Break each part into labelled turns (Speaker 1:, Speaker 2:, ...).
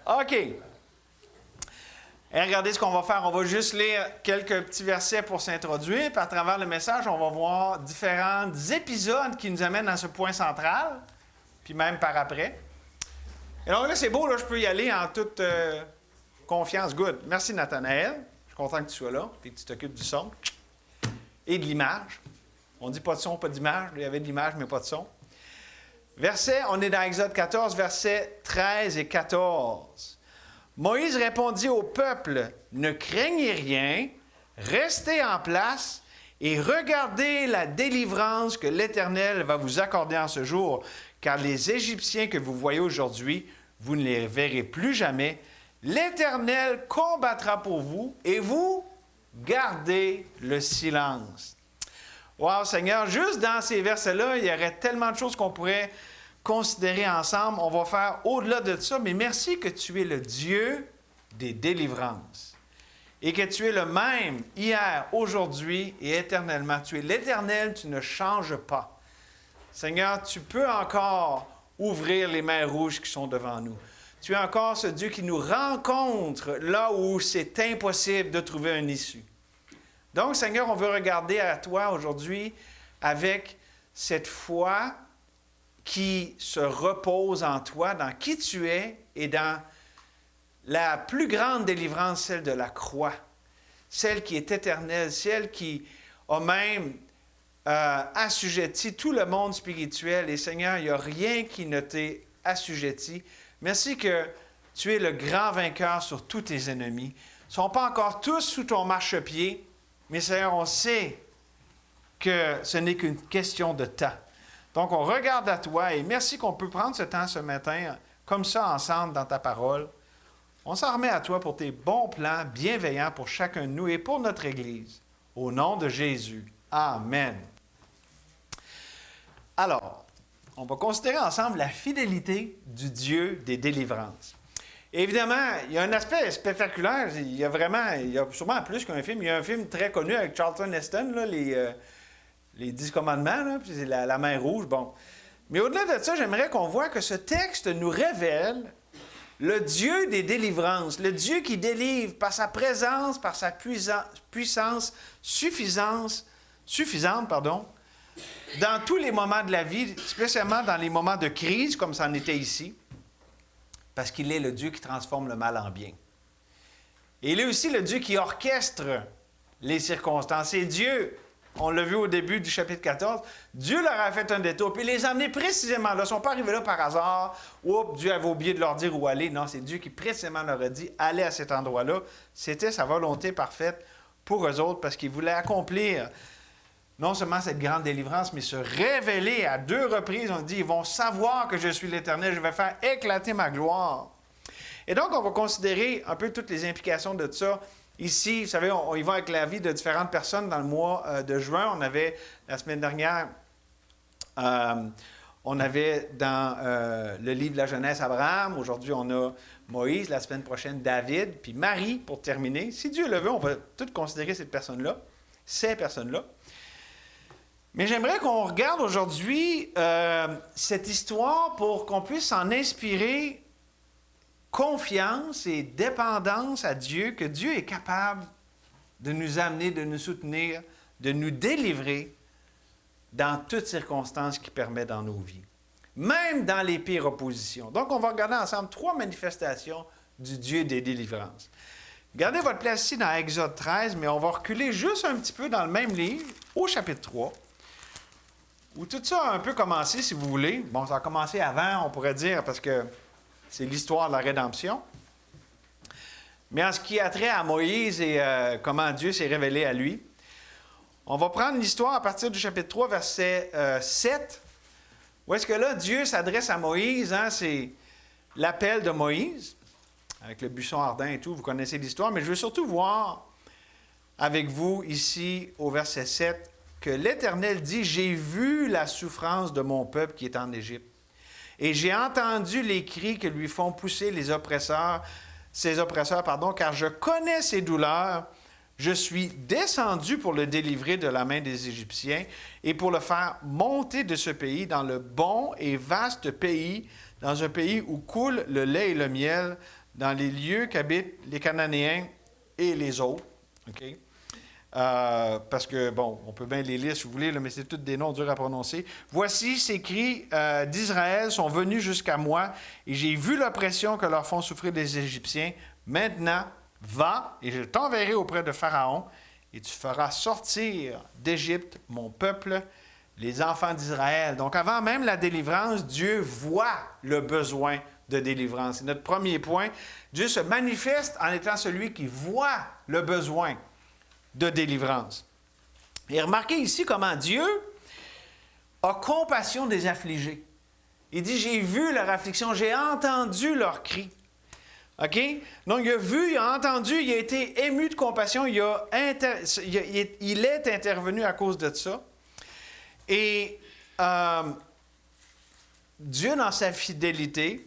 Speaker 1: OK. Et regardez ce qu'on va faire. On va juste lire quelques petits versets pour s'introduire. Puis à travers le message, on va voir différents épisodes qui nous amènent à ce point central, puis même par après. Et donc là, c'est beau, là, je peux y aller en toute confiance. Good. Merci, Nathanaël. Je suis content que tu sois là et que tu t'occupes du son et de l'image. On dit pas de son, pas d'image. Il y avait de l'image, mais pas de son. On est dans Exode 14, versets 13 et 14. Moïse répondit au peuple, « Ne craignez rien, restez en place et regardez la délivrance que l'Éternel va vous accorder en ce jour, car les Égyptiens que vous voyez aujourd'hui, vous ne les verrez plus jamais. L'Éternel combattra pour vous et vous gardez le silence. » Wow, Seigneur, juste dans ces versets-là, il y aurait tellement de choses qu'on pourrait considérer ensemble. On va faire au-delà de ça, mais merci que tu es le Dieu des délivrances et que tu es le même hier, aujourd'hui et éternellement. Tu es l'Éternel, tu ne changes pas. Seigneur, tu peux encore ouvrir les mers rouges qui sont devant nous. Tu es encore ce Dieu qui nous rencontre là où c'est impossible de trouver une issue. Donc, Seigneur, on veut regarder à toi aujourd'hui avec cette foi qui se repose en toi, dans qui tu es et dans la plus grande délivrance, celle de la croix, celle qui est éternelle, celle qui a même assujetti tout le monde spirituel. Et Seigneur, il n'y a rien qui ne t'est assujetti. Merci que tu es le grand vainqueur sur tous tes ennemis. Ils ne sont pas encore tous sous ton marchepied, mais Seigneur, on sait que ce n'est qu'une question de temps. Donc, on regarde à toi et merci qu'on peut prendre ce temps ce matin, comme ça, ensemble, dans ta parole. On s'en remet à toi pour tes bons plans bienveillants pour chacun de nous et pour notre Église. Au nom de Jésus. Amen. Alors, on va considérer ensemble la fidélité du Dieu des délivrances. Évidemment, il y a un aspect spectaculaire. Il y a sûrement plus qu'un film. Il y a un film très connu avec Charlton Heston, là, les 10 commandements, là, puis c'est la mer rouge. Bon. Mais au-delà de ça, j'aimerais qu'on voit que ce texte nous révèle le Dieu des délivrances, le Dieu qui délivre par sa présence, par sa puissance suffisante, dans tous les moments de la vie, spécialement dans les moments de crise, comme ça en était ici, parce qu'il est le Dieu qui transforme le mal en bien. Et il est aussi le Dieu qui orchestre les circonstances. Et Dieu, on l'a vu au début du chapitre 14, Dieu leur a fait un détour, puis il les a emmenés précisément là. Ils ne sont pas arrivés là par hasard. Oups, Dieu avait oublié de leur dire où aller. Non, c'est Dieu qui précisément leur a dit, allez à cet endroit-là. C'était sa volonté parfaite pour eux autres, parce qu'il voulait accomplir non seulement cette grande délivrance, mais se révéler à 2 reprises. On dit, ils vont savoir que je suis l'Éternel, je vais faire éclater ma gloire. Et donc, on va considérer un peu toutes les implications de ça. Ici, vous savez, on y va avec la vie de différentes personnes dans le mois de juin. On avait, la semaine dernière, on avait dans le livre de la jeunesse Abraham. Aujourd'hui, on a Moïse. La semaine prochaine, David. Puis Marie, pour terminer. Si Dieu le veut, on va tout considérer ces personnes-là. Mais j'aimerais qu'on regarde aujourd'hui cette histoire pour qu'on puisse en inspirer confiance et dépendance à Dieu, que Dieu est capable de nous amener, de nous soutenir, de nous délivrer dans toutes circonstances qu'il permet dans nos vies, même dans les pires oppositions. Donc, on va regarder ensemble 3 manifestations du Dieu des délivrances. Gardez votre place ici dans Exode 13, mais on va reculer juste un petit peu dans le même livre, au chapitre 3, où tout ça a un peu commencé, si vous voulez. Bon, ça a commencé avant, on pourrait dire, parce que c'est l'histoire de la rédemption. Mais en ce qui a trait à Moïse et comment Dieu s'est révélé à lui, on va prendre l'histoire à partir du chapitre 3, verset 7, où est-ce que là, Dieu s'adresse à Moïse, hein, c'est l'appel de Moïse, avec le buisson ardent et tout, vous connaissez l'histoire, mais je veux surtout voir avec vous ici, au verset 7, que l'Éternel dit « J'ai vu la souffrance de mon peuple qui est en Égypte, et j'ai entendu les cris que lui font pousser ses oppresseurs, car je connais ses douleurs. Je suis descendu pour le délivrer de la main des Égyptiens et pour le faire monter de ce pays dans le bon et vaste pays, dans un pays où coule le lait et le miel, dans les lieux qu'habitent les Cananéens et les autres. OK? Parce que, bon, on peut bien les lire si vous voulez, là, mais c'est tous des noms durs à prononcer. Voici, ces cris d'Israël sont venus jusqu'à moi, et j'ai vu l'oppression que leur font souffrir les Égyptiens. Maintenant, va, et je t'enverrai auprès de Pharaon, et tu feras sortir d'Égypte mon peuple, les enfants d'Israël. Donc, avant même la délivrance, Dieu voit le besoin de délivrance. C'est notre premier point. Dieu se manifeste en étant celui qui voit le besoin de délivrance. Et remarquez ici comment Dieu a compassion des affligés. Il dit, j'ai vu leur affliction, j'ai entendu leurs cris. OK? Donc, il a vu, il a entendu, il a été ému de compassion, il est intervenu à cause de ça. Et Dieu, dans sa fidélité,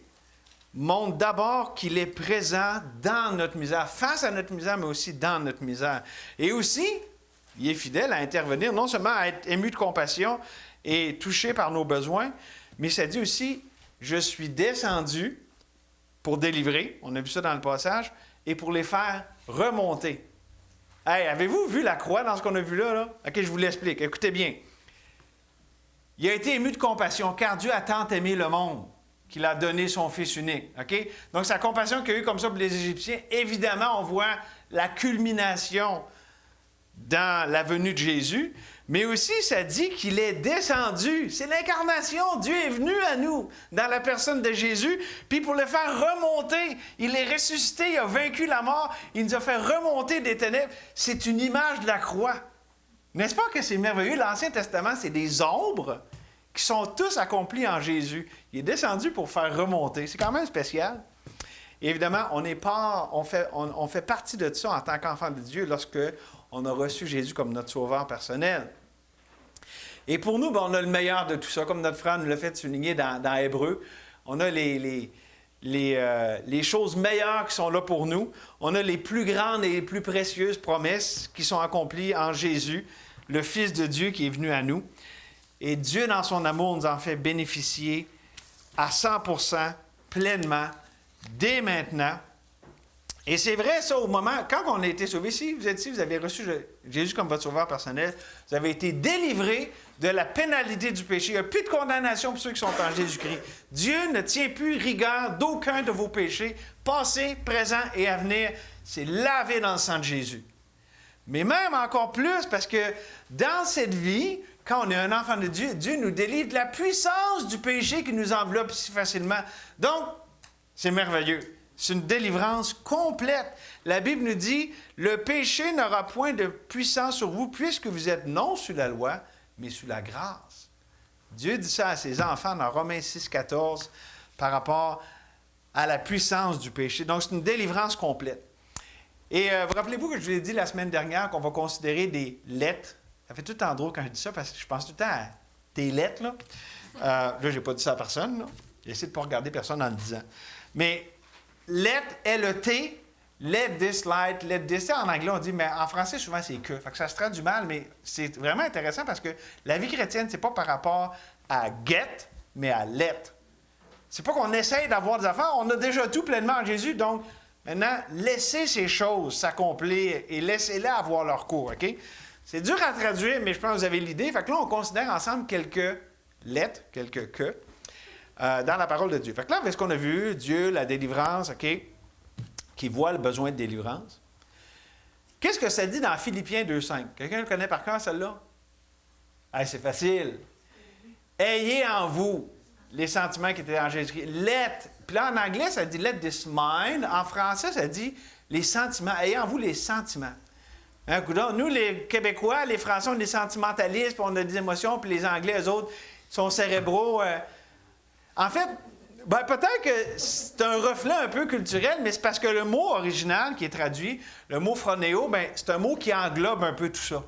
Speaker 1: montre d'abord qu'il est présent dans notre misère, face à notre misère, mais aussi dans notre misère. Et aussi, il est fidèle à intervenir, non seulement à être ému de compassion et touché par nos besoins, mais ça dit aussi, je suis descendu pour délivrer, on a vu ça dans le passage, et pour les faire remonter. Hey, avez-vous vu la croix dans ce qu'on a vu là? OK, je vous l'explique. Écoutez bien. Il a été ému de compassion, car Dieu a tant aimé le monde qu'il a donné son Fils unique. OK? Donc, sa compassion qu'il y a eu comme ça pour les Égyptiens, évidemment, on voit la culmination dans la venue de Jésus, mais aussi, ça dit qu'il est descendu. C'est l'incarnation. Dieu est venu à nous dans la personne de Jésus, puis pour le faire remonter, il est ressuscité, il a vaincu la mort, il nous a fait remonter des ténèbres. C'est une image de la croix. N'est-ce pas que c'est merveilleux? L'Ancien Testament, c'est des ombres qui sont tous accomplis en Jésus. Il est descendu pour faire remonter. C'est quand même spécial. Et évidemment, on fait partie de ça en tant qu'enfant de Dieu lorsque on a reçu Jésus comme notre sauveur personnel. Et pour nous, on a le meilleur de tout ça, comme notre frère nous l'a fait souligner dans Hébreux. On a les choses meilleures qui sont là pour nous. On a les plus grandes et les plus précieuses promesses qui sont accomplies en Jésus, le Fils de Dieu qui est venu à nous. Et Dieu, dans son amour, nous en fait bénéficier à 100%, pleinement, dès maintenant. Et c'est vrai, ça, au moment, quand on a été sauvés, si vous êtes ici, vous avez reçu Jésus comme votre sauveur personnel, vous avez été délivrés de la pénalité du péché. Il n'y a plus de condamnation pour ceux qui sont en Jésus-Christ. Dieu ne tient plus rigueur d'aucun de vos péchés, passé, présent et à venir. C'est lavé dans le sang de Jésus. Mais même encore plus, parce que dans cette vie, quand on est un enfant de Dieu, Dieu nous délivre de la puissance du péché qui nous enveloppe si facilement. Donc, c'est merveilleux. C'est une délivrance complète. La Bible nous dit, le péché n'aura point de puissance sur vous puisque vous êtes non sous la loi, mais sous la grâce. Dieu dit ça à ses enfants dans Romains 6, 14, par rapport à la puissance du péché. Donc, c'est une délivrance complète. Et vous rappelez-vous que je vous ai dit la semaine dernière qu'on va considérer des lettres. Ça fait tout le temps drôle quand je dis ça parce que je pense tout le temps à des lettres. Là, je n'ai pas dit ça à personne. Là. J'ai essayé de ne pas regarder personne en le disant. Mais let, L-E-T, let this light, let this. En anglais, on dit, mais en français, souvent, c'est que. Fait que ça se traduit mal, mais c'est vraiment intéressant parce que la vie chrétienne, c'est pas par rapport à get, mais à let. C'est pas qu'on essaye d'avoir des affaires, on a déjà tout pleinement en Jésus, donc maintenant, laissez ces choses s'accomplir et laissez-les avoir leur cours, OK? C'est dur à traduire, mais je pense que vous avez l'idée. Fait que là, on considère ensemble quelques lettres, quelques que, dans la parole de Dieu. Fait que là, avec ce qu'on a vu, Dieu, la délivrance, OK, qui voit le besoin de délivrance. Qu'est-ce que ça dit dans Philippiens 2,5? Quelqu'un le connaît par cœur, celle-là? Hey, c'est facile. Ayez en vous les sentiments qui étaient en Jésus-Christ. Let. Puis là, en anglais, ça dit let this mind. En français, ça dit les sentiments. Ayez en vous les sentiments. Hein, nous, les Québécois, les Français, on est des sentimentalistes, puis on a des émotions, puis les Anglais, eux autres, sont cérébraux. En fait, peut-être que c'est un reflet un peu culturel, mais c'est parce que le mot original qui est traduit, le mot phronéo, c'est un mot qui englobe un peu tout ça.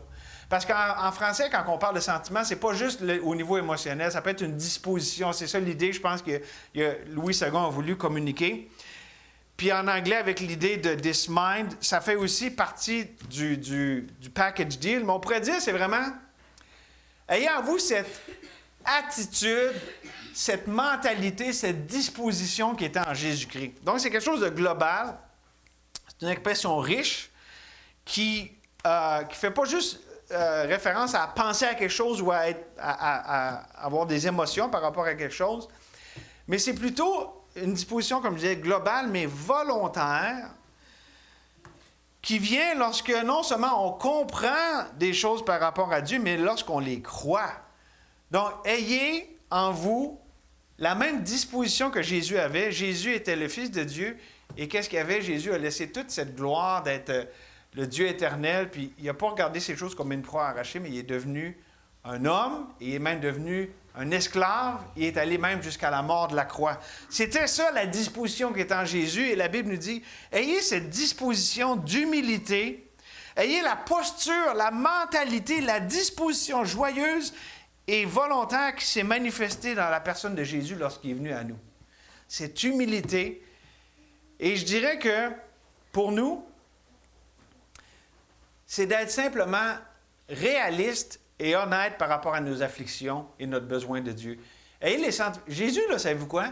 Speaker 1: Parce qu'en français, quand on parle de sentiment, c'est pas juste au niveau émotionnel, ça peut être une disposition. C'est ça l'idée, je pense, que Louis II a voulu communiquer. Puis en anglais, avec l'idée de this mind, ça fait aussi partie du package deal. Mais on pourrait dire, c'est vraiment, ayez en vous cette attitude, cette mentalité, cette disposition qui était en Jésus-Christ. Donc, c'est quelque chose de global. C'est une expression riche qui fait pas juste référence à penser à quelque chose ou à avoir des émotions par rapport à quelque chose, mais c'est plutôt une disposition, comme je disais, globale, mais volontaire, qui vient lorsque non seulement on comprend des choses par rapport à Dieu, mais lorsqu'on les croit. Donc, ayez en vous la même disposition que Jésus avait. Jésus était le Fils de Dieu. Et qu'est-ce qu'il avait? Jésus a laissé toute cette gloire d'être le Dieu éternel, puis il n'a pas regardé ces choses comme une proie arrachée, mais il est devenu un homme, et il est même devenu un esclave, il est allé même jusqu'à la mort de la croix. C'était ça la disposition qui est en Jésus, et la Bible nous dit, ayez cette disposition d'humilité, ayez la posture, la mentalité, la disposition joyeuse et volontaire qui s'est manifestée dans la personne de Jésus lorsqu'il est venu à nous. Cette humilité, et je dirais que pour nous, c'est d'être simplement réaliste et honnête par rapport à nos afflictions et notre besoin de Dieu. Et Jésus, là, savez-vous quoi?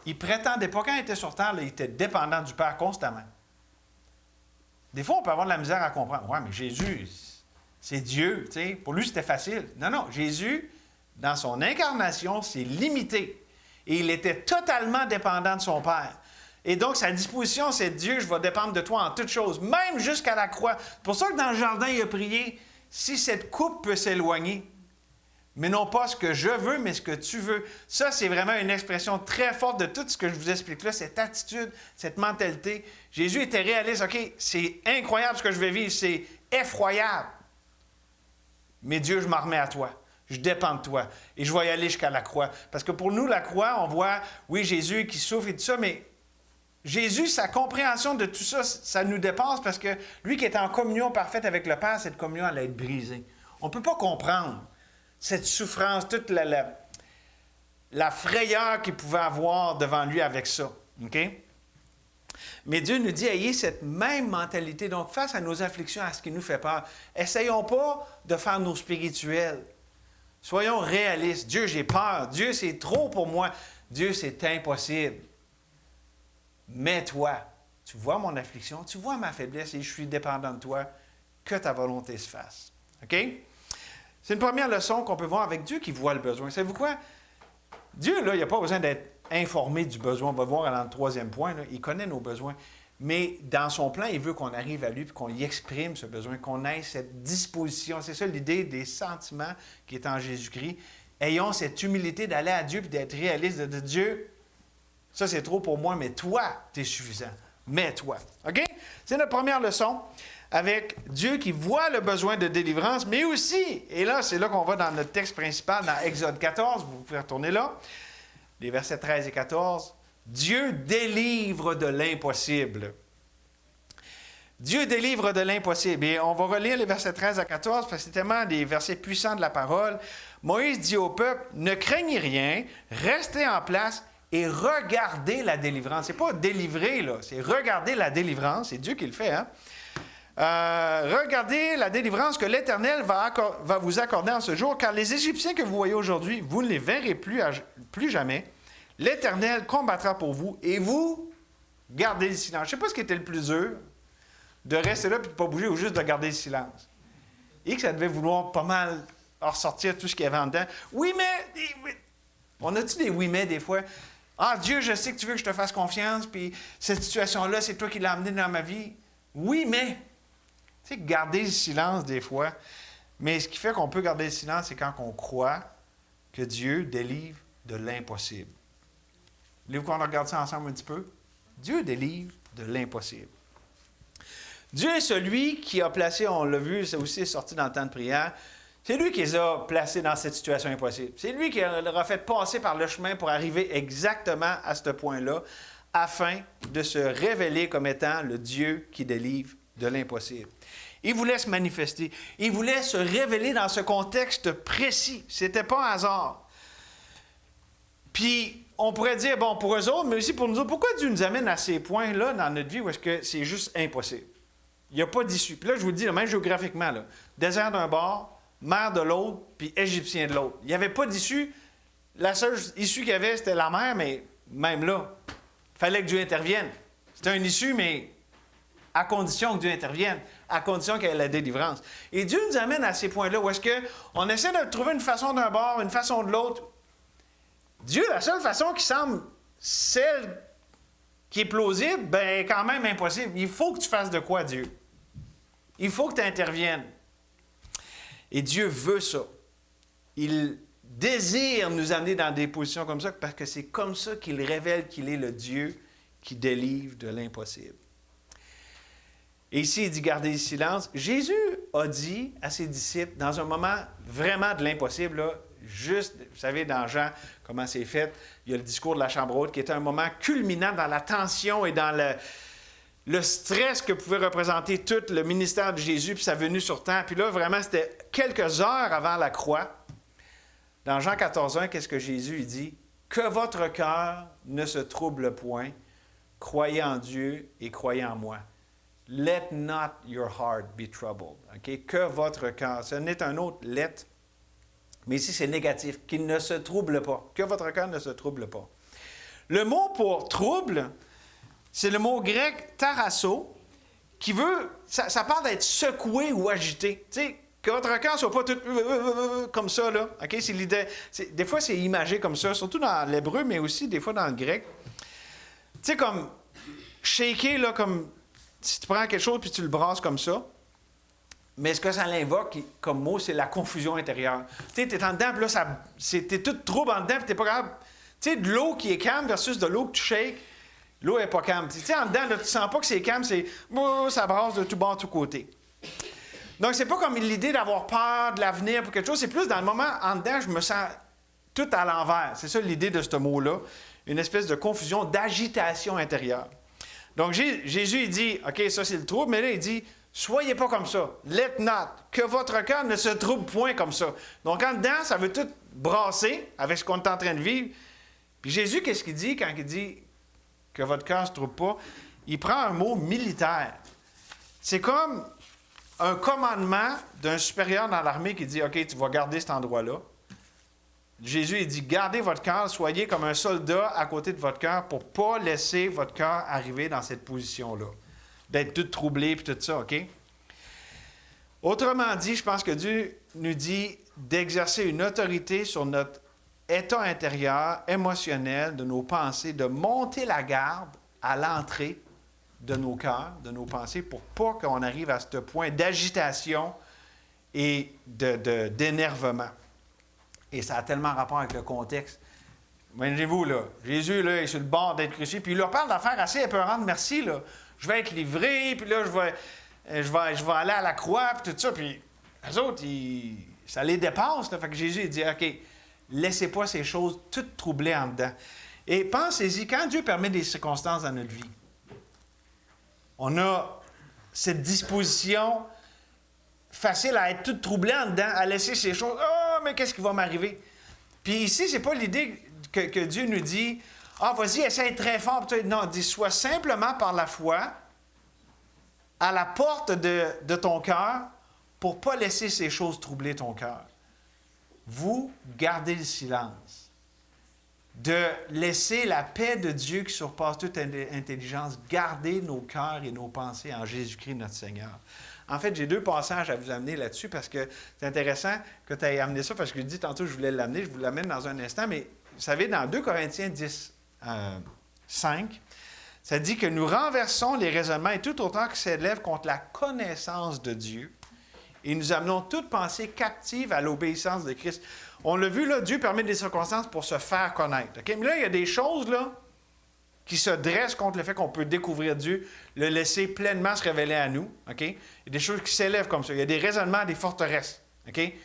Speaker 1: Il prétendait pas, quand il était sur terre, là, il était dépendant du Père constamment. Des fois, on peut avoir de la misère à comprendre. Ouais, mais Jésus, c'est Dieu, tu sais. Pour lui, c'était facile. Non, Jésus, dans son incarnation, c'est limité. Et il était totalement dépendant de son Père. Et donc, sa disposition, c'est Dieu, je vais dépendre de toi en toutes choses, même jusqu'à la croix. C'est pour ça que dans le jardin, il a prié, si cette coupe peut s'éloigner, mais non pas ce que je veux, mais ce que tu veux. Ça, c'est vraiment une expression très forte de tout ce que je vous explique là, cette attitude, cette mentalité. Jésus était réaliste. OK, c'est incroyable ce que je vais vivre, c'est effroyable. Mais Dieu, je m'en remets à toi. Je dépends de toi. Et je vais y aller jusqu'à la croix. Parce que pour nous, la croix, on voit, oui, Jésus qui souffre et tout ça, mais Jésus, sa compréhension de tout ça, ça nous dépasse parce que lui qui est en communion parfaite avec le Père, cette communion allait être brisée. On ne peut pas comprendre cette souffrance, toute la frayeur qu'il pouvait avoir devant lui avec ça. OK? Mais Dieu nous dit, ayez cette même mentalité. Donc, face à nos afflictions, à ce qui nous fait peur, essayons pas de faire nos spirituels. Soyons réalistes. Dieu, j'ai peur. Dieu, c'est trop pour moi. Dieu, c'est impossible. Mais toi, tu vois mon affliction, tu vois ma faiblesse et je suis dépendant de toi, que ta volonté se fasse. OK? C'est une première leçon qu'on peut voir avec Dieu qui voit le besoin. Savez-vous quoi? Dieu, là, il n'a pas besoin d'être informé du besoin. On va voir dans le troisième point, là, il connaît nos besoins. Mais dans son plan, il veut qu'on arrive à lui et qu'on y exprime ce besoin, qu'on ait cette disposition. C'est ça l'idée des sentiments qui est en Jésus-Christ. Ayons cette humilité d'aller à Dieu et d'être réaliste, de dire Dieu, ça, c'est trop pour moi, mais toi, tu es suffisant. Mais toi. OK? C'est notre première leçon avec Dieu qui voit le besoin de délivrance, mais aussi, et là, c'est là qu'on va dans notre texte principal, dans Exode 14, vous pouvez retourner là, les versets 13 et 14. Dieu délivre de l'impossible. Dieu délivre de l'impossible. Et on va relire les versets 13 à 14 parce que c'est tellement des versets puissants de la parole. Moïse dit au peuple, ne craignez rien, restez en place et regardez la délivrance. C'est pas délivrer, là, c'est regarder la délivrance. C'est Dieu qui le fait, hein? Regardez la délivrance que l'Éternel va vous accorder en ce jour, car les Égyptiens que vous voyez aujourd'hui, vous ne les verrez plus jamais. L'Éternel combattra pour vous et vous gardez le silence. Je ne sais pas ce qui était le plus dur, de rester là et de ne pas bouger ou juste de garder le silence. Et que ça devait vouloir pas mal ressortir tout ce qu'il y avait en dedans. Oui, mais... On a-tu des oui, mais des fois? Ah, Dieu, je sais que tu veux que je te fasse confiance, puis cette situation-là, c'est toi qui l'as amenée dans ma vie. Oui, mais... Tu sais, garder le silence des fois. Mais ce qui fait qu'on peut garder le silence, c'est quand on croit que Dieu délivre de l'impossible. Voulez-vous qu'on regarde ça ensemble un petit peu? Dieu délivre de l'impossible. Dieu est celui qui a placé, on l'a vu, c'est aussi sorti dans le temps de prière, c'est lui qui les a placés dans cette situation impossible. C'est lui qui leur a fait passer par le chemin pour arriver exactement à ce point-là, afin de se révéler comme étant le Dieu qui délivre de l'impossible. Il voulait se manifester. Il voulait se révéler dans ce contexte précis. C'était pas un hasard. Puis, on pourrait dire, bon, pour eux autres, mais aussi pour nous autres, pourquoi Dieu nous amène à ces points-là dans notre vie où est-ce que c'est juste impossible? Il n'y a pas d'issue. Puis là, je vous le dis, même géographiquement, là, désert d'un bord, mer de l'autre, puis égyptien de l'autre. Il n'y avait pas d'issue. La seule issue qu'il y avait, c'était la mer, mais même là, il fallait que Dieu intervienne. C'était une issue, mais à condition que Dieu intervienne, à condition qu'il y ait la délivrance. Et Dieu nous amène à ces points-là où est-ce qu'on essaie de trouver une façon d'un bord, une façon de l'autre. Dieu, la seule façon qui semble celle qui est plausible, bien, quand même impossible. Il faut que tu fasses de quoi, Dieu? Il faut que tu interviennes. Et Dieu veut ça. Il désire nous amener dans des positions comme ça parce que c'est comme ça qu'il révèle qu'il est le Dieu qui délivre de l'impossible. Et ici, il dit garder le silence. Jésus a dit à ses disciples, dans un moment vraiment de l'impossible, là, juste, vous savez, dans Jean, comment c'est fait, il y a le discours de la chambre haute qui était un moment culminant dans la tension et dans le stress que pouvait représenter tout le ministère de Jésus puis sa venue sur terre. Puis là, vraiment, c'était quelques heures avant la croix. Dans Jean 14:1, qu'est-ce que Jésus dit? « Que votre cœur ne se trouble point. Croyez en Dieu et croyez en moi. Let not your heart be troubled. » Okay? Que votre cœur. Ce n'est un autre « let », mais ici, c'est négatif. Qu'il ne se trouble pas. Que votre cœur ne se trouble pas. Le mot pour « trouble », c'est le mot grec « tarasso », qui veut... Ça parle d'être secoué ou agité. Tu sais, que votre cœur ne soit pas tout comme ça, là. OK? C'est l'idée. Des fois, c'est imagé comme ça, surtout dans l'hébreu, mais aussi des fois dans le grec. Tu sais, comme shaker, là, comme si tu prends quelque chose puis tu le brasses comme ça. Mais ce que ça l'invoque comme mot, c'est la confusion intérieure. Tu sais, tu es en dedans, puis là, t'es tout trouble en dedans, puis tu n'es pas capable. Tu sais, de l'eau qui est calme versus de l'eau que tu shakes, l'eau n'est pas calme. Tu sais, en dedans, là, tu ne sens pas que c'est calme, ça brasse de tout bord, de tout côté. Donc, c'est pas comme l'idée d'avoir peur de l'avenir pour quelque chose, c'est plus dans le moment, en dedans, je me sens tout à l'envers. C'est ça l'idée de ce mot-là. Une espèce de confusion, d'agitation intérieure. Donc, Jésus, il dit, OK, ça c'est le trouble, mais là, il dit, soyez pas comme ça. Let not. Que votre cœur ne se trouble point comme ça. Donc, en dedans, ça veut tout brasser avec ce qu'on est en train de vivre. Puis Jésus, qu'est-ce qu'il dit quand il dit que votre cœur ne se trouble pas? Il prend un mot militaire. C'est comme un commandement d'un supérieur dans l'armée qui dit, OK, tu vas garder cet endroit-là. Jésus, il dit, gardez votre cœur, soyez comme un soldat à côté de votre cœur pour ne pas laisser votre cœur arriver dans cette position-là, d'être tout troublé et tout ça, OK? Autrement dit, je pense que Dieu nous dit d'exercer une autorité sur notre état intérieur, émotionnel, de nos pensées, de monter la garde à l'entrée de nos cœurs, de nos pensées, pour pas qu'on arrive à ce point d'agitation et d'énervement. Et ça a tellement rapport avec le contexte. Imaginez-vous, là, Jésus là, est sur le bord d'être crucifié, puis il leur parle d'affaires assez épeurantes. Merci, là. Je vais être livré, puis là, je vais aller à la croix, puis tout ça. Puis eux autres, ça les dépasse. Là. Fait que Jésus, il dit, OK, laissez pas ces choses toutes troublées en dedans. Et pensez-y, quand Dieu permet des circonstances dans notre vie, on a cette disposition facile à être tout troublé en dedans, à laisser ces choses. Ah, mais qu'est-ce qui va m'arriver? Puis ici, c'est pas l'idée que Dieu nous dit, ah, vas-y, essaye très fort. Non, il dit, sois simplement par la foi à la porte de ton cœur pour ne pas laisser ces choses troubler ton cœur. Vous gardez le silence. De laisser la paix de Dieu qui surpasse toute intelligence garder nos cœurs et nos pensées en Jésus-Christ notre Seigneur. En fait, j'ai deux passages à vous amener là-dessus parce que c'est intéressant que tu aies amené ça parce que je dis tantôt que je voulais l'amener, je vous l'amène dans un instant, mais vous savez, dans 2 Corinthiens 10, 5, ça dit que nous renversons les raisonnements et tout autant que s'élève contre la connaissance de Dieu et nous amenons toute pensée captive à l'obéissance de Christ. On l'a vu, là, Dieu permet des circonstances pour se faire connaître. Okay? Mais là, il y a des choses là, qui se dressent contre le fait qu'on peut découvrir Dieu, le laisser pleinement se révéler à nous. Okay? Il y a des choses qui s'élèvent comme ça. Il y a des raisonnements, des forteresses okay?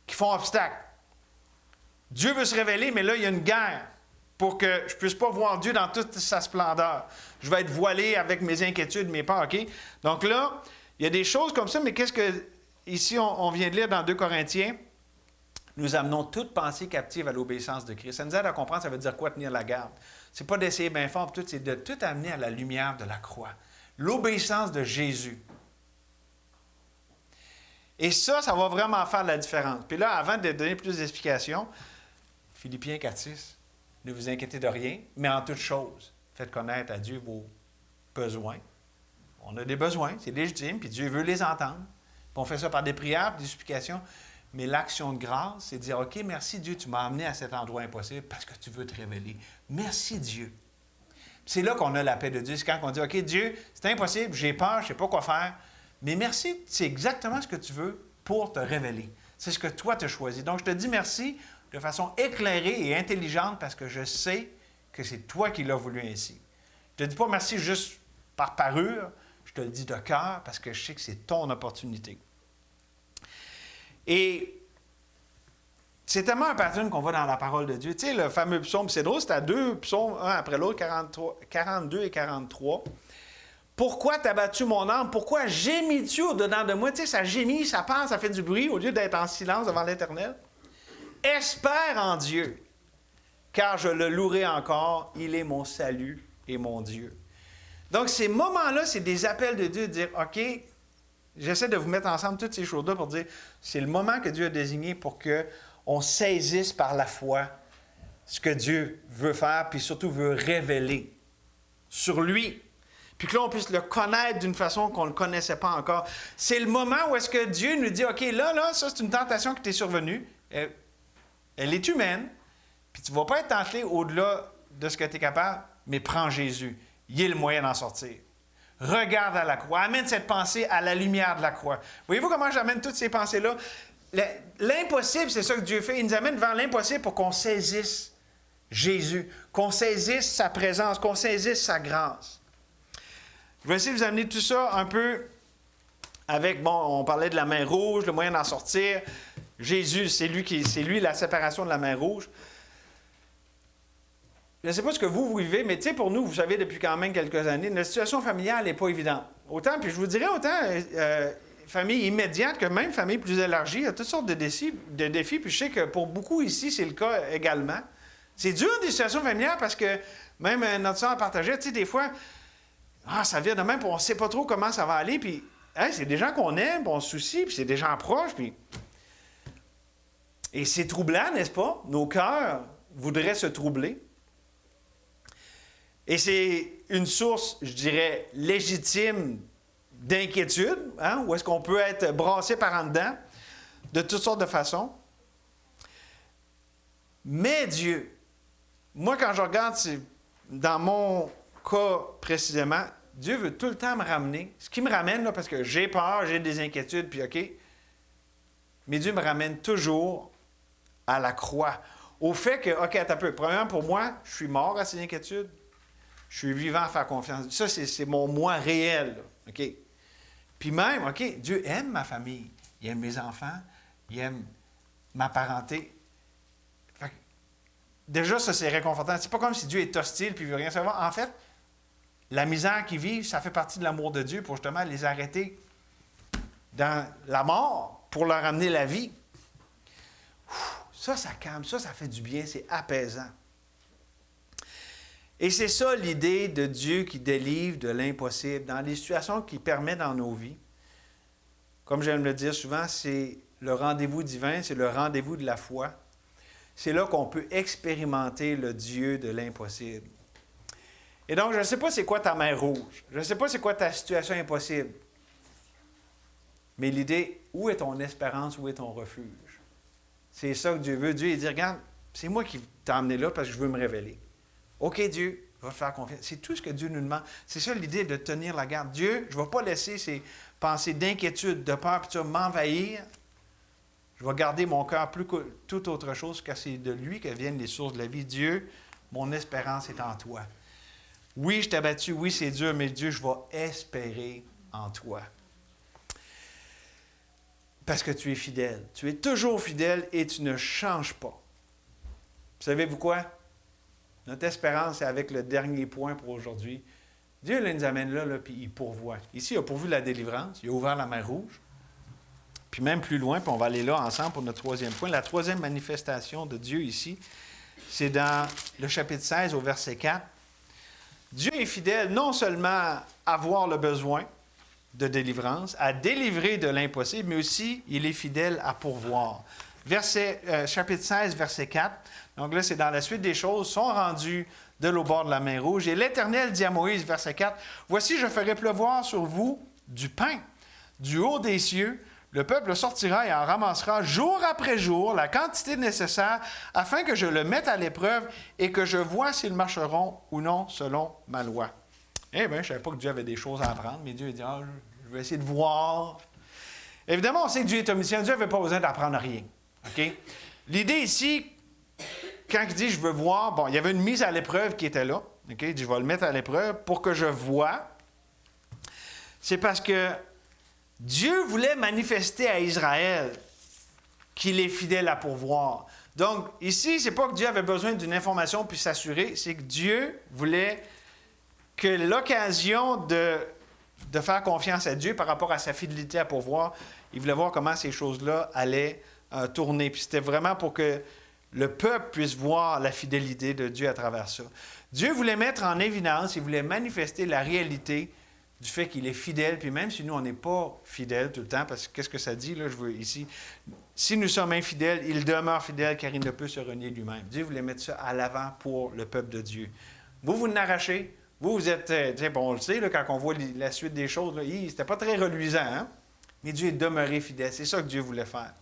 Speaker 1: Qui font obstacle. Dieu veut se révéler, mais là, il y a une guerre pour que je ne puisse pas voir Dieu dans toute sa splendeur. Je vais être voilé avec mes inquiétudes, mes peurs. Okay? Donc là, il y a des choses comme ça, mais qu'est-ce que... Ici, on vient de lire dans 2 Corinthiens, nous amenons toute pensée captive à l'obéissance de Christ. Ça nous aide à comprendre, ça veut dire quoi tenir la garde. C'est pas d'essayer bien fort, c'est de tout amener à la lumière de la croix. L'obéissance de Jésus. Et ça va vraiment faire la différence. Puis là, avant de donner plus d'explications, Philippiens 4:6, ne vous inquiétez de rien, mais en toute chose, faites connaître à Dieu vos besoins. On a des besoins, c'est légitime, puis Dieu veut les entendre. Puis on fait ça par des prières, des supplications. Mais l'action de grâce, c'est de dire, OK, merci Dieu, tu m'as amené à cet endroit impossible parce que tu veux te révéler. Merci Dieu. C'est là qu'on a la paix de Dieu. C'est quand on dit, OK, Dieu, c'est impossible, j'ai peur, je ne sais pas quoi faire. Mais merci, c'est exactement ce que tu veux pour te révéler. C'est ce que toi, tu as choisi. Donc, je te dis merci de façon éclairée et intelligente parce que je sais que c'est toi qui l'as voulu ainsi. Je ne te dis pas merci juste par parure, je te le dis de cœur parce que je sais que c'est ton opportunité. Et c'est tellement un pattern qu'on voit dans la parole de Dieu. Tu sais, le fameux psaume, c'est drôle, c'est à deux psaumes, un après l'autre, 42 et 43. Pourquoi t'as battu mon âme? Pourquoi gémis-tu au-dedans de moi? Tu sais, ça gémit, ça pense, ça fait du bruit au lieu d'être en silence devant l'Éternel. Espère en Dieu, car je le louerai encore. Il est mon salut et mon Dieu. Donc, ces moments-là, c'est des appels de Dieu de dire, OK, j'essaie de vous mettre ensemble toutes ces choses-là pour dire, c'est le moment que Dieu a désigné pour qu'on saisisse par la foi ce que Dieu veut faire, puis surtout veut révéler sur lui. Puis que là, on puisse le connaître d'une façon qu'on ne le connaissait pas encore. C'est le moment où est-ce que Dieu nous dit, OK, là, ça, c'est une tentation qui t'est survenue. Elle est humaine. Puis tu ne vas pas être tenté au-delà de ce que tu es capable, mais prends Jésus. Il est le moyen d'en sortir. Regarde à la croix. Amène cette pensée à la lumière de la croix. Voyez-vous comment j'amène toutes ces pensées-là? L'impossible, c'est ça que Dieu fait. Il nous amène vers l'impossible pour qu'on saisisse Jésus, qu'on saisisse sa présence, qu'on saisisse sa grâce. Je vais essayer de vous amener tout ça un peu avec, on parlait de la mer rouge, le moyen d'en sortir. Jésus, c'est lui la séparation de la mer rouge. Je ne sais pas ce que vous vivez, mais tu sais, pour nous, vous savez, depuis quand même quelques années, notre situation familiale n'est pas évidente. Autant, puis je vous dirais, famille immédiate que même famille plus élargie, il y a toutes sortes de défis, puis je sais que pour beaucoup ici, c'est le cas également. C'est dur des situations familiales parce que même notre soeur partageait, tu sais, des fois, ça vient de même, puis on ne sait pas trop comment ça va aller, puis c'est des gens qu'on aime, puis on se soucie, puis c'est des gens proches, puis... Et c'est troublant, n'est-ce pas? Nos cœurs voudraient se troubler. Et c'est une source, je dirais, légitime d'inquiétude, où est-ce qu'on peut être brassé par en dedans, de toutes sortes de façons. Mais Dieu, moi, quand je regarde, dans mon cas précisément, Dieu veut tout le temps me ramener. Ce qui me ramène, là, parce que j'ai peur, j'ai des inquiétudes, puis OK, mais Dieu me ramène toujours à la croix. Au fait que, OK, attends un peu. Premièrement, pour moi, je suis mort à ces inquiétudes. Je suis vivant à faire confiance. Ça, c'est mon moi réel. Là. OK? Puis même, OK, Dieu aime ma famille. Il aime mes enfants. Il aime ma parenté. Fait que, déjà, ça, c'est réconfortant. C'est pas comme si Dieu est hostile puis il veut rien savoir. En fait, la misère qu'ils vivent, ça fait partie de l'amour de Dieu pour justement les arrêter dans la mort pour leur amener la vie. Ça calme. Ça fait du bien. C'est apaisant. Et c'est ça l'idée de Dieu qui délivre de l'impossible, dans les situations qu'il permet dans nos vies. Comme j'aime le dire souvent, c'est le rendez-vous divin, c'est le rendez-vous de la foi. C'est là qu'on peut expérimenter le Dieu de l'impossible. Et donc, je ne sais pas c'est quoi ta mer rouge, je ne sais pas c'est quoi ta situation impossible, mais l'idée, où est ton espérance, où est ton refuge? C'est ça que Dieu veut. Dieu, il dit, regarde, c'est moi qui t'ai emmené là parce que je veux me révéler. OK, Dieu, je vais te faire confiance. C'est tout ce que Dieu nous demande. C'est ça l'idée de tenir la garde. Dieu, je ne vais pas laisser ces pensées d'inquiétude, de peur, puis tu vas m'envahir. Je vais garder mon cœur plus que toute autre chose, car c'est de lui que viennent les sources de la vie. Dieu, mon espérance est en toi. Oui, je t'ai battu, oui, c'est dur, mais Dieu, je vais espérer en toi. Parce que tu es fidèle. Tu es toujours fidèle et tu ne changes pas. Savez-vous quoi? Notre espérance est avec le dernier point pour aujourd'hui. Dieu là, nous amène là, puis il pourvoit. Ici, il a pourvu la délivrance. Il a ouvert la mer Rouge. Puis même plus loin, puis on va aller là ensemble pour notre troisième point. La troisième manifestation de Dieu ici, c'est dans le chapitre 16 au verset 4. Dieu est fidèle non seulement à voir le besoin, de délivrance, à délivrer de l'impossible, mais aussi, il est fidèle à pourvoir. Chapitre 16, verset 4. Donc là, c'est dans la suite des choses, sont rendus de l'au bord de la mer Rouge. Et l'Éternel dit à Moïse, verset 4, « Voici, je ferai pleuvoir sur vous du pain, du haut des cieux. Le peuple sortira et en ramassera jour après jour la quantité nécessaire afin que je le mette à l'épreuve et que je vois s'ils marcheront ou non selon ma loi. » Eh bien, je ne savais pas que Dieu avait des choses à apprendre, mais Dieu a dit, « je vais essayer de voir. » Évidemment, on sait que Dieu est omniscient. Dieu n'avait pas besoin d'apprendre rien. Okay? L'idée ici, quand il dit « je veux voir », bon, il y avait une mise à l'épreuve qui était là. Okay? Il dit « je vais le mettre à l'épreuve pour que je voie ». C'est parce que Dieu voulait manifester à Israël qu'il est fidèle à pourvoir. Donc, ici, ce n'est pas que Dieu avait besoin d'une information puis s'assurer, c'est que Dieu voulait que l'occasion de faire confiance à Dieu par rapport à sa fidélité à pourvoir, il voulait voir comment ces choses-là allaient tourner. Puis c'était vraiment pour que le peuple puisse voir la fidélité de Dieu à travers ça. Dieu voulait mettre en évidence, il voulait manifester la réalité du fait qu'il est fidèle, puis même si nous, on n'est pas fidèles tout le temps, parce que qu'est-ce que ça dit, là, je veux ici, si nous sommes infidèles, il demeure fidèle car il ne peut se renier lui-même. Dieu voulait mettre ça à l'avant pour le peuple de Dieu. Vous l'arrachez, vous êtes, bon, on le sait, là, quand on voit la suite des choses, là, c'était pas très reluisant, hein? Mais Dieu est demeuré fidèle, c'est ça que Dieu voulait faire.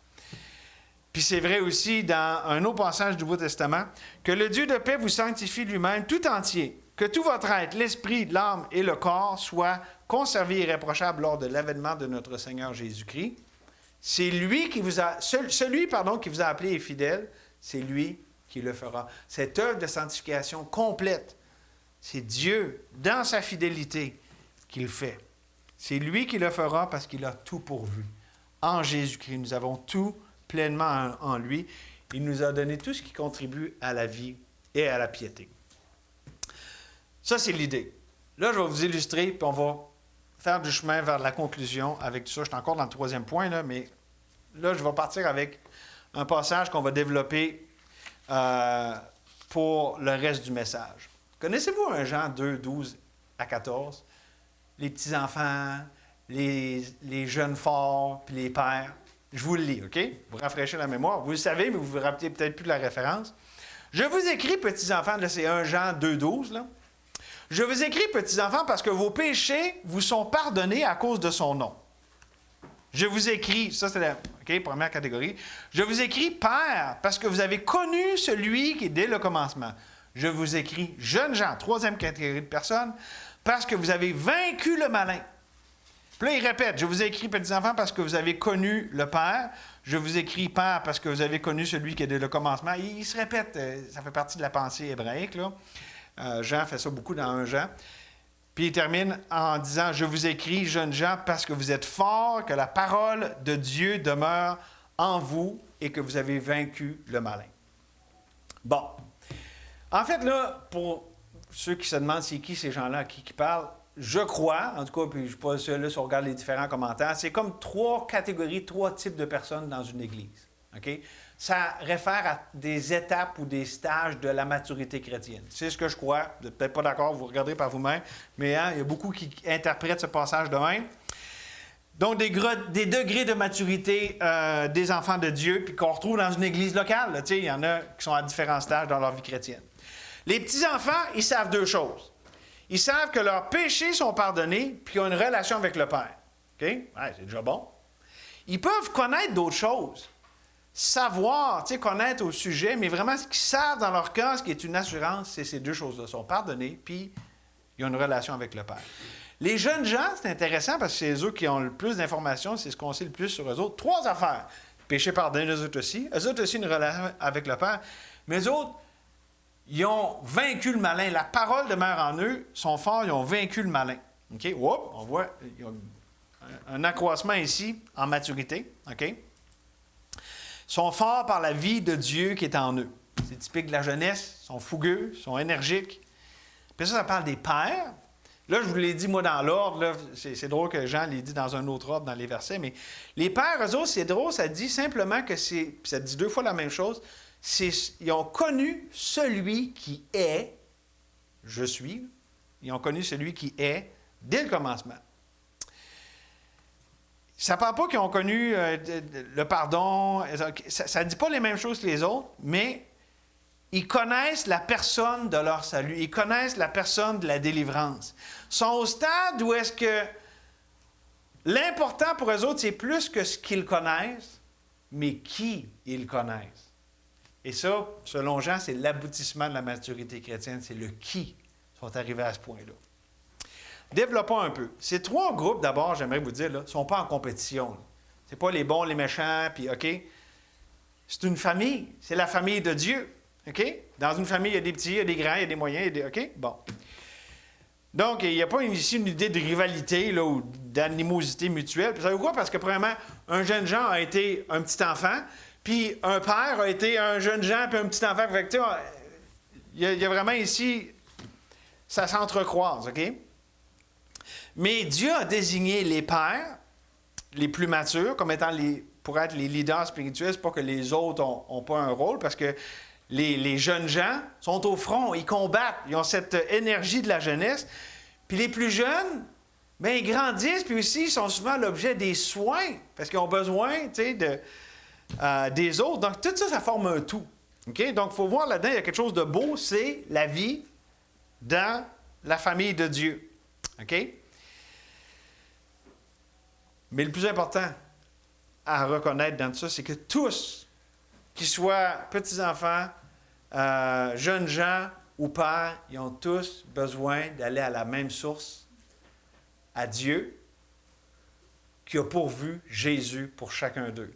Speaker 1: Puis c'est vrai aussi dans un autre passage du Nouveau Testament, que le Dieu de paix vous sanctifie lui-même tout entier, que tout votre être, l'esprit, l'âme et le corps soient conservés irréprochables lors de l'avènement de notre Seigneur Jésus-Christ. C'est lui qui vous a, celui qui vous a appelé est fidèle, c'est lui qui le fera. Cette œuvre de sanctification complète, c'est Dieu, dans sa fidélité, qui le fait. C'est lui qui le fera parce qu'il a tout pourvu. En Jésus-Christ, nous avons tout pleinement en lui. Il nous a donné tout ce qui contribue à la vie et à la piété. Ça, c'est l'idée. Là, je vais vous illustrer, puis on va faire du chemin vers la conclusion avec tout ça. Je suis encore dans le troisième point, là, mais là, je vais partir avec un passage qu'on va développer pour le reste du message. Connaissez-vous un Jean 2, 12 à 14? Les petits-enfants, les jeunes forts, puis les pères. Je vous le lis, OK? Vous rafraîchez la mémoire. Vous le savez, mais vous ne vous rappelez peut-être plus de la référence. Je vous écris, petits-enfants, là, c'est 1 Jean 2, 12, là. Je vous écris, petits-enfants, parce que vos péchés vous sont pardonnés à cause de son nom. Je vous écris, ça c'est la première catégorie. Je vous écris, Père, parce que vous avez connu celui qui est dès le commencement. Je vous écris, jeunes gens, troisième catégorie de personnes, parce que vous avez vaincu le malin. Puis là, il répète, je vous écris, petits-enfants, parce que vous avez connu le Père. Je vous écris, Père, parce que vous avez connu celui qui est dès le commencement. Il se répète, ça fait partie de la pensée hébraïque, là. Jean fait ça beaucoup dans 1 Jean. Puis il termine en disant, je vous écris, jeunes gens, parce que vous êtes forts, que la parole de Dieu demeure en vous et que vous avez vaincu le malin. Bon. En fait, là, pour ceux qui se demandent c'est qui ces gens-là à qui parlent, je crois, en tout cas, puis je ne suis pas le seul, là, si on regarde les différents commentaires, c'est comme 3 catégories, 3 types de personnes dans une église. OK? Ça réfère à des étapes ou des stages de la maturité chrétienne. C'est ce que je crois. Vous n'êtes peut-être pas d'accord, vous regarderez par vous-même, mais hein, il y a beaucoup qui interprètent ce passage de même. Donc, des degrés de maturité des enfants de Dieu, puis qu'on retrouve dans une église locale. Là, il y en a qui sont à différents stages dans leur vie chrétienne. Les petits-enfants, ils savent 2 choses. Ils savent que leurs péchés sont pardonnés, puis qu'ils ont une relation avec le Père. OK? Ouais, c'est déjà bon. Ils peuvent connaître d'autres choses. Savoir, connaître au sujet, mais vraiment ce qu'ils savent dans leur cœur, ce qui est une assurance, c'est ces 2 choses-là. Ils sont pardonnés, puis ils ont une relation avec le Père. Les jeunes gens, c'est intéressant parce que c'est eux qui ont le plus d'informations, c'est ce qu'on sait le plus sur eux autres. 3 affaires. Péché pardonné, eux autres aussi. Eux autres aussi une relation avec le Père. Mais eux autres, ils ont vaincu le malin. La parole demeure en eux, sont forts, ils ont vaincu le malin. OK? Oups, on voit il y a un accroissement ici en maturité. OK? Sont forts par la vie de Dieu qui est en eux. C'est typique de la jeunesse. Ils sont fougueux, ils sont énergiques. Puis ça parle des pères. Là, je vous l'ai dit, moi, dans l'ordre. Là, c'est drôle que Jean l'ait dit dans un autre ordre dans les versets. Mais les pères, eux autres, c'est drôle. Ça dit simplement que c'est... Ça dit 2 fois la même chose. Ils ont connu celui qui est. Je suis. Ils ont connu celui qui est dès le commencement. Ça ne parle pas qu'ils ont connu le pardon. Ça ne dit pas les mêmes choses que les autres, mais ils connaissent la personne de leur salut. Ils connaissent la personne de la délivrance. Ils sont au stade où est-ce que l'important pour eux autres, c'est plus que ce qu'ils connaissent, mais qui ils connaissent. Et ça, selon Jean, c'est l'aboutissement de la maturité chrétienne. C'est le qui sont arrivés à ce point-là. Développons un peu. Ces trois groupes, d'abord, j'aimerais vous dire, ne sont pas en compétition. Ce n'est pas les bons, les méchants, puis OK? C'est une famille. C'est la famille de Dieu. OK? Dans une famille, il y a des petits, il y a des grands, il y a des moyens, il y a des... OK? Bon. Donc, il n'y a pas ici une idée de rivalité là, ou d'animosité mutuelle. Vous savez quoi? Parce que, premièrement, un jeune Jean a été un petit enfant, puis un père a été un jeune Jean, puis un petit enfant. Fait que, tu sais, il y a vraiment ici... Ça s'entrecroise, OK? Mais Dieu a désigné les pères, les plus matures, comme étant pour être les leaders spirituels. C'est pas que les autres n'ont pas un rôle, parce que les jeunes gens sont au front, ils combattent, ils ont cette énergie de la jeunesse. Puis les plus jeunes, bien, ils grandissent, puis aussi, ils sont souvent l'objet des soins, parce qu'ils ont besoin, tu sais, des autres. Donc, tout ça, ça forme un tout. OK? Donc, il faut voir là-dedans, il y a quelque chose de beau, c'est la vie dans la famille de Dieu. OK? Mais le plus important à reconnaître dans tout ça, c'est que tous, qu'ils soient petits-enfants, jeunes gens ou pères, ils ont tous besoin d'aller à la même source, à Dieu, qui a pourvu Jésus pour chacun d'eux.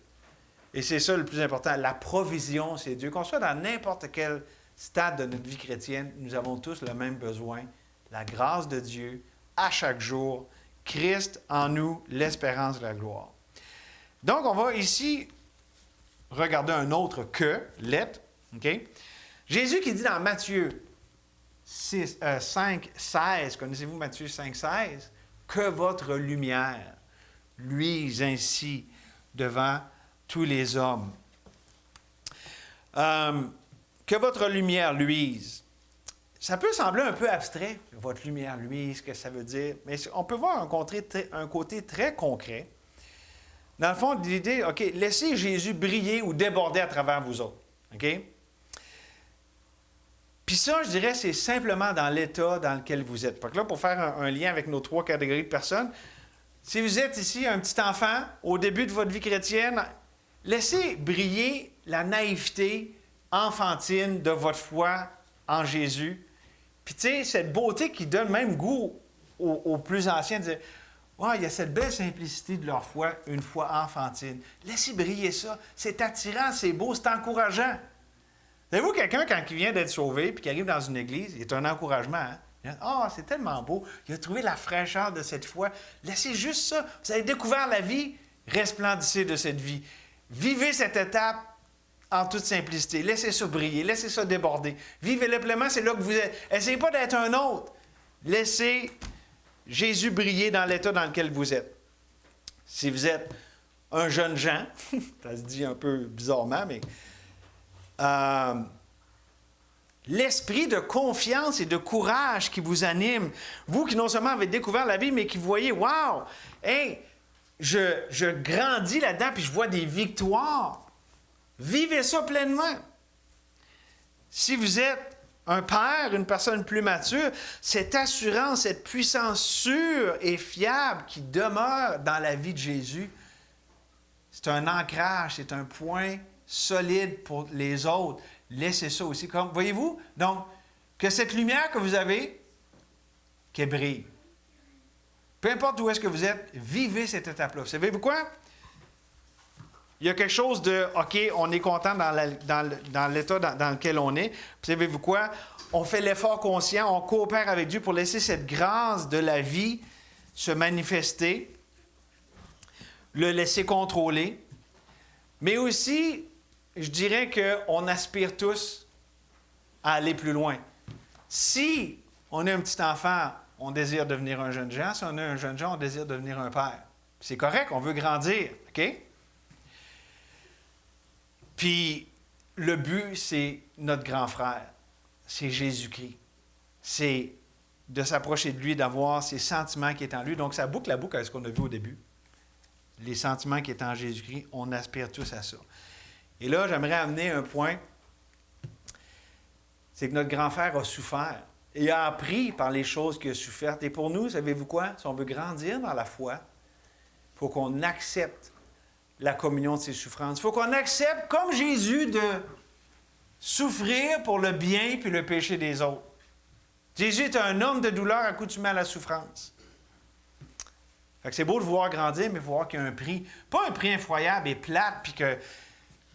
Speaker 1: Et c'est ça le plus important. La provision, c'est Dieu. Qu'on soit dans n'importe quel stade de notre vie chrétienne, nous avons tous le même besoin. La grâce de Dieu, à chaque jour, Christ en nous, l'espérance de la gloire. Donc, on va ici regarder un autre que, lettre. Okay? Jésus qui dit dans Matthieu 5, 16, connaissez-vous Matthieu 5, 16? Que votre lumière luise ainsi devant tous les hommes. Que votre lumière luise. Ça peut sembler un peu abstrait, votre lumière luise, ce que ça veut dire, mais on peut voir un côté très concret. Dans le fond, l'idée, OK, laissez Jésus briller ou déborder à travers vous autres. OK? Puis ça, je dirais, c'est simplement dans l'état dans lequel vous êtes. Donc là, pour faire un lien avec nos trois catégories de personnes, si vous êtes ici un petit enfant, au début de votre vie chrétienne, laissez briller la naïveté enfantine de votre foi en Jésus. Puis, tu sais, cette beauté qui donne même goût aux plus anciens de dire « Wow, il y a cette belle simplicité de leur foi, une foi enfantine. » Laissez briller ça. C'est attirant, c'est beau, c'est encourageant. Savez-vous, quelqu'un, quand il vient d'être sauvé puis qui arrive dans une église, il est un encouragement. Hein? Ah, c'est tellement beau. Il a trouvé la fraîcheur de cette foi. Laissez juste ça. Vous avez découvert la vie, resplendissez de cette vie. Vivez cette étape en toute simplicité. Laissez ça briller, laissez ça déborder. Vivez-le pleinement, c'est là que vous êtes. Essayez pas d'être un autre. Laissez Jésus briller dans l'état dans lequel vous êtes. Si vous êtes un jeune Jean, ça se dit un peu bizarrement, mais l'esprit de confiance et de courage qui vous anime, vous qui non seulement avez découvert la vie, mais qui voyez, wow, hey, je grandis là-dedans, puis je vois des victoires. Vivez ça pleinement. Si vous êtes un père, une personne plus mature, cette assurance, cette puissance sûre et fiable qui demeure dans la vie de Jésus, c'est un ancrage, c'est un point solide pour les autres. Laissez ça aussi. Comme, voyez-vous? Donc, que cette lumière que vous avez, qu'elle brille. Peu importe où est-ce que vous êtes, vivez cette étape-là. Savez-vous quoi? Il y a quelque chose de, OK, on est content dans l'état dans lequel on est. Puis savez-vous quoi? On fait l'effort conscient, on coopère avec Dieu pour laisser cette grâce de la vie se manifester, le laisser contrôler. Mais aussi, je dirais qu'on aspire tous à aller plus loin. Si on est un petit enfant, on désire devenir un jeune Jean. Si on est un jeune Jean, on désire devenir un père. C'est correct, on veut grandir, OK? Puis, le but, c'est notre grand frère. C'est Jésus-Christ. C'est de s'approcher de lui, d'avoir ses sentiments qui est en lui. Donc, ça boucle la boucle avec ce qu'on a vu au début. les sentiments qui étaient en Jésus-Christ, on aspire tous à ça. Et là, j'aimerais amener un point, c'est que notre grand frère a souffert. Il a appris par les choses qu'il a souffert. Et pour nous, savez-vous quoi? Si on veut grandir dans la foi, il faut qu'on accepte la communion de ses souffrances. Il faut qu'on accepte, comme Jésus, de souffrir pour le bien puis le péché des autres. Jésus est un homme de douleur accoutumé à la souffrance. Fait que c'est beau de voir grandir, mais il faut voir qu'il y a un prix. Pas un prix effroyable et plate, puis que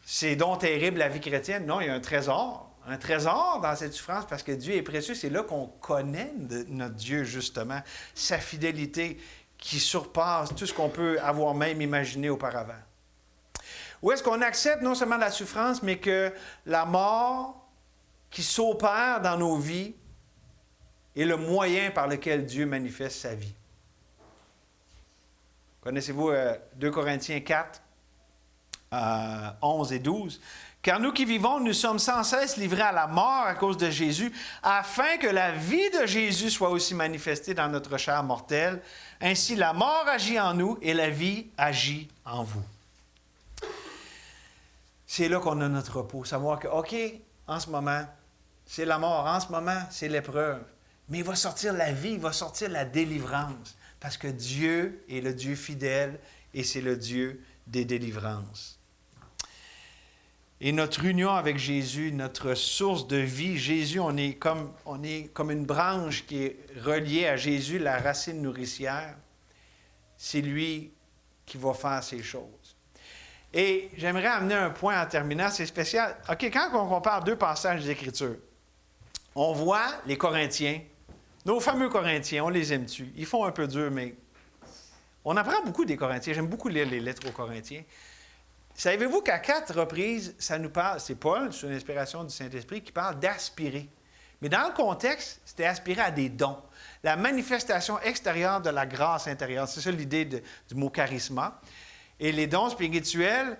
Speaker 1: c'est donc terrible la vie chrétienne. Non, il y a un trésor. Un trésor dans cette souffrance parce que Dieu est précieux. C'est là qu'on connaît notre Dieu, justement. Sa fidélité qui surpasse tout ce qu'on peut avoir même imaginé auparavant. Où est-ce qu'on accepte non seulement la souffrance, mais que la mort qui s'opère dans nos vies est le moyen par lequel Dieu manifeste sa vie. Connaissez-vous 2 Corinthiens 4, 11 et 12? Car nous qui vivons, nous sommes sans cesse livrés à la mort à cause de Jésus, afin que la vie de Jésus soit aussi manifestée dans notre chair mortelle. Ainsi, la mort agit en nous et la vie agit en vous. C'est là qu'on a notre repos. Savoir que, OK, en ce moment, c'est la mort. En ce moment, c'est l'épreuve. Mais il va sortir la vie, il va sortir la délivrance. Parce que Dieu est le Dieu fidèle et c'est le Dieu des délivrances. Et notre union avec Jésus, notre source de vie, Jésus, on est comme une branche qui est reliée à Jésus, la racine nourricière. C'est lui qui va faire ces choses. Et j'aimerais amener un point en terminant, c'est spécial. OK, quand on compare 2 passages d'Écriture, on voit les Corinthiens, nos fameux Corinthiens, on les aime-tu? Ils font un peu dur, mais on apprend beaucoup des Corinthiens. J'aime beaucoup lire les lettres aux Corinthiens. Savez-vous qu'à 4 reprises, ça nous parle, c'est Paul, sous l'inspiration du Saint-Esprit, qui parle d'aspirer. Mais dans le contexte, c'était aspirer à des dons. La manifestation extérieure de la grâce intérieure. C'est ça l'idée du mot charisma. Et les dons spirituels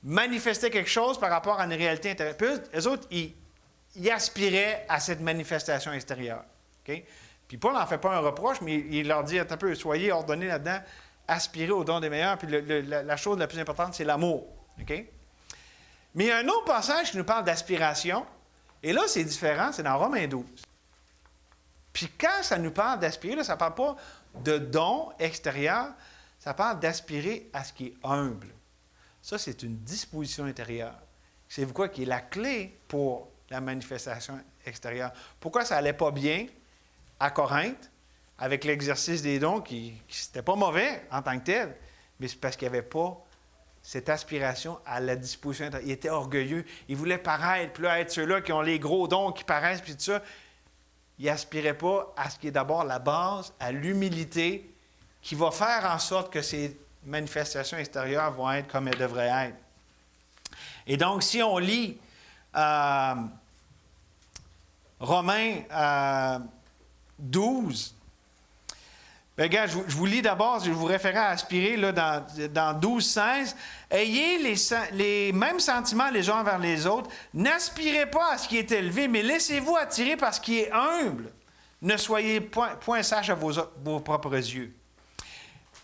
Speaker 1: manifestaient quelque chose par rapport à une réalité intérieure. Puis eux autres, ils aspiraient à cette manifestation extérieure. Okay? Puis Paul n'en fait pas un reproche, mais il leur dit un peu, soyez ordonnés là-dedans, aspirez aux dons des meilleurs. Puis la chose la plus importante, c'est l'amour. Okay? Mais il y a un autre passage qui nous parle d'aspiration. Et là, c'est différent, c'est dans Romains 12. Puis quand ça nous parle d'aspirer, là, ça ne parle pas de dons extérieurs, ça parle d'aspirer à ce qui est humble. Ça, c'est une disposition intérieure. C'est quoi qui est la clé pour la manifestation extérieure? Pourquoi ça n'allait pas bien à Corinthe, avec l'exercice des dons, qui n'était pas mauvais en tant que tel, mais c'est parce qu'il n'y avait pas cette aspiration à la disposition intérieure. Il était orgueilleux, il voulait paraître, puis là, être ceux-là qui ont les gros dons, qui paraissent, puis tout ça. Il n'aspirait pas à ce qui est d'abord la base, à l'humilité, qui va faire en sorte que ces manifestations extérieures vont être comme elles devraient être. Et donc, si on lit Romains 12, bien, regarde, je vous lis d'abord, je vous référais à aspirer là, dans 12, 16. Ayez les mêmes sentiments les uns envers les autres. N'aspirez pas à ce qui est élevé, mais laissez-vous attirer par ce qui est humble. Ne soyez point sages à vos propres yeux.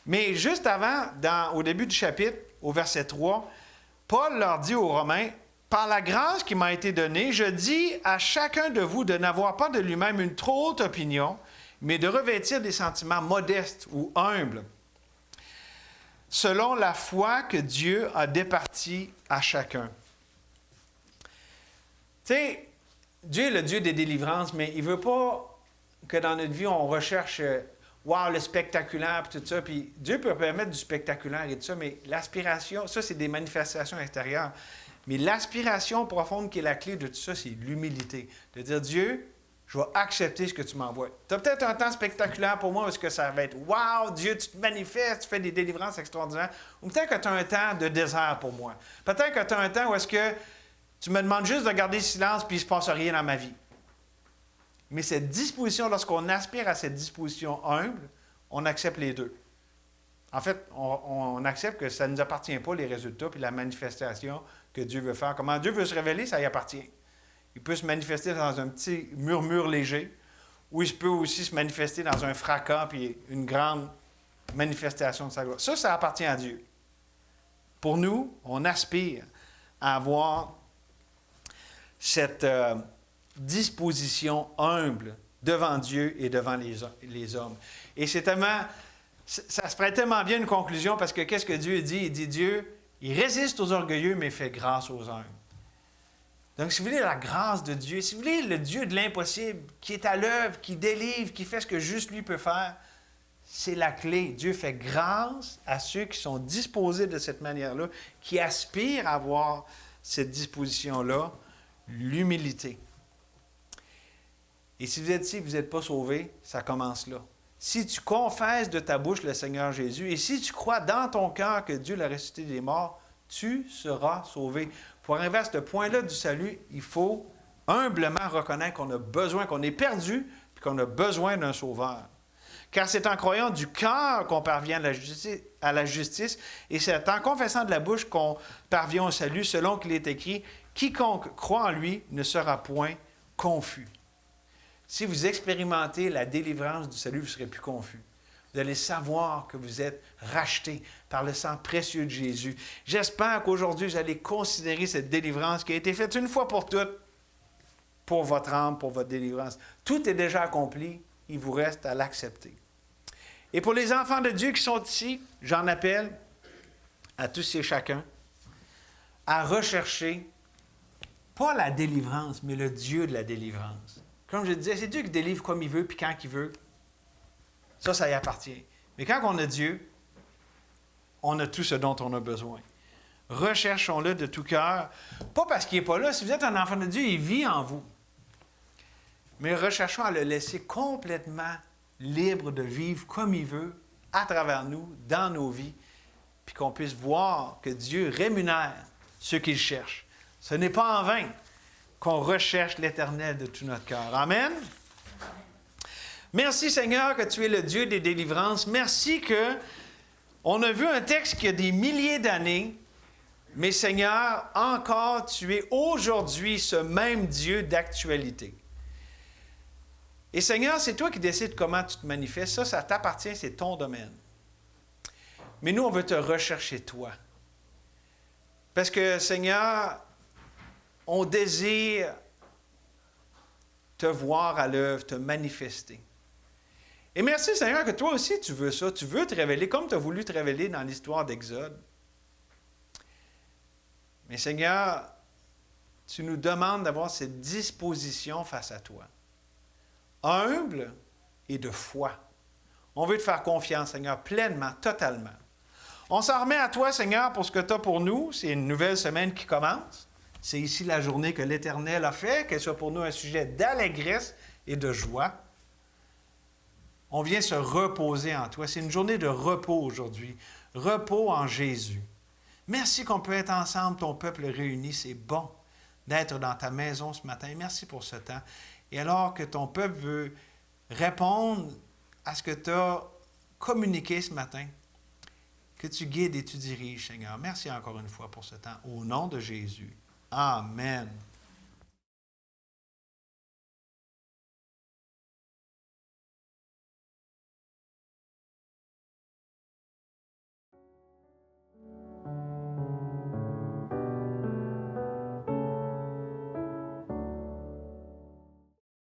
Speaker 1: Mais juste avant, au début du chapitre, au verset 3, Paul leur dit aux Romains, « Par la grâce qui m'a été donnée, je dis à chacun de vous de n'avoir pas de lui-même une trop haute opinion, mais de revêtir des sentiments modestes ou humbles, selon la foi que Dieu a départie à chacun. » Tu sais, Dieu est le Dieu des délivrances, mais il ne veut pas que dans notre vie, on recherche wow, le spectaculaire et tout ça. Puis Dieu peut permettre du spectaculaire et tout ça, mais l'aspiration, ça, c'est des manifestations extérieures. Mais l'aspiration profonde qui est la clé de tout ça, c'est l'humilité. De dire, Dieu, je vais accepter ce que tu m'envoies. Tu as peut-être un temps spectaculaire pour moi parce que ça va être « Wow, Dieu, tu te manifestes, tu fais des délivrances extraordinaires. » Ou peut-être que tu as un temps de désert pour moi. Peut-être que tu as un temps où est-ce que tu me demandes juste de garder le silence puis il ne se passe rien dans ma vie. Mais cette disposition, lorsqu'on aspire à cette disposition humble, on accepte les deux. En fait, on accepte que ça ne nous appartient pas, les résultats puis la manifestation que Dieu veut faire. Comment Dieu veut se révéler, ça y appartient. Il peut se manifester dans un petit murmure léger, ou il peut aussi se manifester dans un fracas puis une grande manifestation de sa gloire. Ça appartient à Dieu. Pour nous, on aspire à avoir cette disposition humble devant Dieu et devant les hommes. Et c'est tellement, ça se prête tellement bien une conclusion parce que qu'est-ce que Dieu dit? Il dit, Dieu, il résiste aux orgueilleux, mais fait grâce aux humbles. Donc, si vous voulez la grâce de Dieu, si vous voulez le Dieu de l'impossible, qui est à l'œuvre, qui délivre, qui fait ce que juste lui peut faire, c'est la clé. Dieu fait grâce à ceux qui sont disposés de cette manière-là, qui aspirent à avoir cette disposition-là, l'humilité. Et si vous êtes ici, vous n'êtes pas sauvé, ça commence là. Si tu confesses de ta bouche le Seigneur Jésus, et si tu crois dans ton cœur que Dieu l'a ressuscité des morts, tu seras sauvé. Pour arriver à ce point-là du salut, il faut humblement reconnaître qu'on a besoin, qu'on est perdu, puis qu'on a besoin d'un sauveur. Car c'est en croyant du cœur qu'on parvient à la justice, et c'est en confessant de la bouche qu'on parvient au salut, selon qu'il est écrit, « Quiconque croit en lui ne sera point confus. » Si vous expérimentez la délivrance du salut, vous ne serez plus confus. Vous allez savoir que vous êtes rachetés par le sang précieux de Jésus. J'espère qu'aujourd'hui, vous allez considérer cette délivrance qui a été faite une fois pour toutes pour votre âme, pour votre délivrance. Tout est déjà accompli, il vous reste à l'accepter. Et pour les enfants de Dieu qui sont ici, j'en appelle à tous et chacun à rechercher, pas la délivrance, mais le Dieu de la délivrance. Comme je disais, c'est Dieu qui délivre comme il veut, puis quand il veut. Ça y appartient. Mais quand on a Dieu, on a tout ce dont on a besoin. Recherchons-le de tout cœur, pas parce qu'il n'est pas là. Si vous êtes un enfant de Dieu, il vit en vous. Mais recherchons à le laisser complètement libre de vivre comme il veut, à travers nous, dans nos vies, puis qu'on puisse voir que Dieu rémunère ceux qu'il cherche. Ce n'est pas en vain qu'on recherche l'Éternel de tout notre cœur. Amen. Merci Seigneur que tu es le Dieu des délivrances. Merci qu'on a vu un texte qui a des milliers d'années, mais Seigneur, encore tu es aujourd'hui ce même Dieu d'actualité. Et Seigneur, c'est toi qui décides comment tu te manifestes. Ça t'appartient, c'est ton domaine. Mais nous, on veut te rechercher toi. Parce que Seigneur, on désire te voir à l'œuvre, te manifester. Et merci Seigneur que toi aussi tu veux ça. Tu veux te révéler comme tu as voulu te révéler dans l'histoire d'Exode. Mais Seigneur, tu nous demandes d'avoir cette disposition face à toi. Humble et de foi. On veut te faire confiance, Seigneur, pleinement, totalement. On s'en remet à toi, Seigneur, pour ce que tu as pour nous. C'est une nouvelle semaine qui commence. C'est ici la journée que l'Éternel a fait, qu'elle soit pour nous un sujet d'allégresse et de joie. On vient se reposer en toi. C'est une journée de repos aujourd'hui. Repos en Jésus. Merci qu'on peut être ensemble, ton peuple réuni. C'est bon d'être dans ta maison ce matin. Merci pour ce temps. Et alors que ton peuple veut répondre à ce que tu as communiqué ce matin, que tu guides et tu diriges, Seigneur. Merci encore une fois pour ce temps. Au nom de Jésus. Amen.